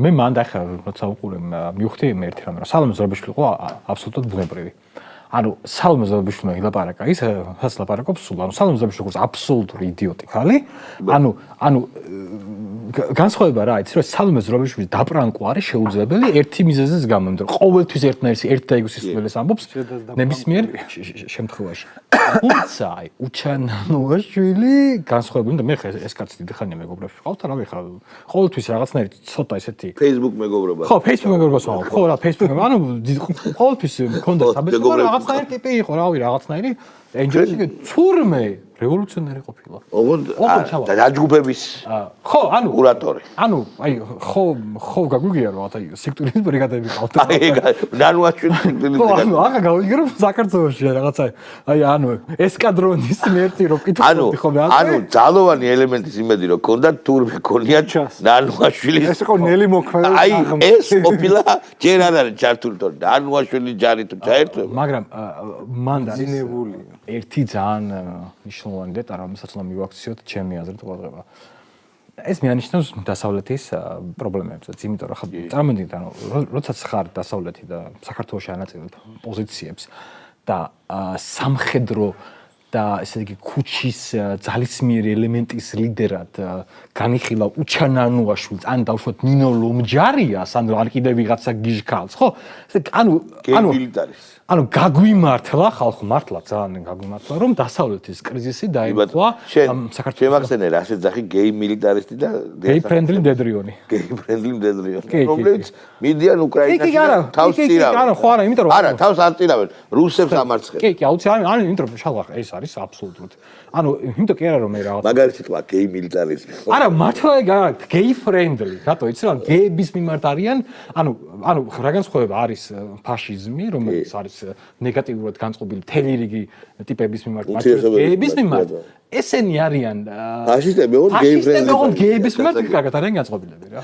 მე მანდ ახლა როცა უყურე მივხვდი მე ერთი რამე რომ სალომე ზურაბიშვილი იყო აბსოლუტურად ბუნებრივი. ანუ სალომე ზურაბიშვილმა ილაპარაკა ის რაც ლაპარაკობს სულ ანუ სალომე ზურაბიშვილი იყო აბსოლუტური იდიოტი ხალი ანუ განსხვავება რა იცი რომ სალომე ზურაბიშვილის დაპრანკვა არის შეუძლებელი ერთი მიზეზის გამო იმიტომ რომ ყოველთვის ერთნაირი ერთ და იგივე სისხლს ამბობს ნებისმიერ შემთხვევაში თუმცა უჩანაშვილი განსხვავებული და მე ხა ეს კაცი დიდი ხანია მეგობრები ვყავთ რა ვიხა ყოველთვის რაღაცნაირი ცოტა ესეთი Facebook მეგობრობა ხო Facebook მეგობრობას ვყავ ხო რა Facebook ანუ ყოველთვის მქონდა საბჭოთა რაღაცნაირი ტიპი იყო რავი რაღაცნაირი ენჯელი თურმე რევოლუციონერი ყოფილა. ოღონდ დაჯგუფების ხო, ანუ კურატორი. ანუ აი ხო გაგვიგია რომ აი სექტორის ბრიგადები ყავდა. აი ნანუაშვილი სექტორის ბრიგადა. ანუ აღა გავიგე რომ საქართველოში რაღაცა აი ანუ ესკადრონის მერტი რო კითხავდი ხო მე ანუ ძალოვანი ელემენტის იმედი რომ ქონდა თურმე ქონია ნანუაშვილის ეს იყო ნელი მოქმედი. აი ეს ყოფილა ჯერ არ არის ჩართული თორე ნანუაშვილი ჯარი თუ ჩაერთვება. მაგრამ მან ძინებული ერთი ძალიან ნიშნულოვანი დეტა რომელსაც უნდა მივაქციოთ ჩემი აზრით ყურადღება. ეს მიანიშნავს დასავლეთის პრობლემებსაც, იმიტომ რომ ხა წარმოვიდგინეთ, ანუ როდესაც ხარ დასავლეთი და საქართველოში ანაწილებ პოზიციებს და სამხედრო და ესე იგი ქუჩის ძალისმიერი ელემენტის ლიდერად განიხილა უჩანანუაშვილს, ან დავუშვათ ნინო ლომჯარიას, ან კიდევ ვიღაცა გიჟქალს, ხო? ანუ გაგვიმართლა ხალხო მართლა ძალიან გაგვიმართლა რომ დასავლეთის კრიზისი დაემთხვა საქართველოს შემახსენე რა შეძახი გეი მილიტარისტი და გეი ფრენდლი მდედრიონი რომელიც მიდიან უკრაინაში თავს წირავენ არა ხო არა იმიტომ რომ არა თავს არ წირავენ რუსებს ამარცხებს კი აუცილებლად ანუ იმიტომ რომ შალვა ეს არის აბსოლუტურად ანუ იმიტომ კი არა რომ მე რაღაც მაგარი სიტყვა გეი მილიტარიზმი არა მართლა გეი ფრენდლი რატო იცი რა გეების მიმართ არიან ანუ რა განსხვავება არის ფაშიზმი რომელიც არის ნეგატიურად განწყობილი მთელი რიგი ტიპების მიმართ გეების მიმართ ესენი არიან ფაშისტები ოღონდ გეი ფრენდლი გეების მიმართ კარგად არიან განწყობილები რა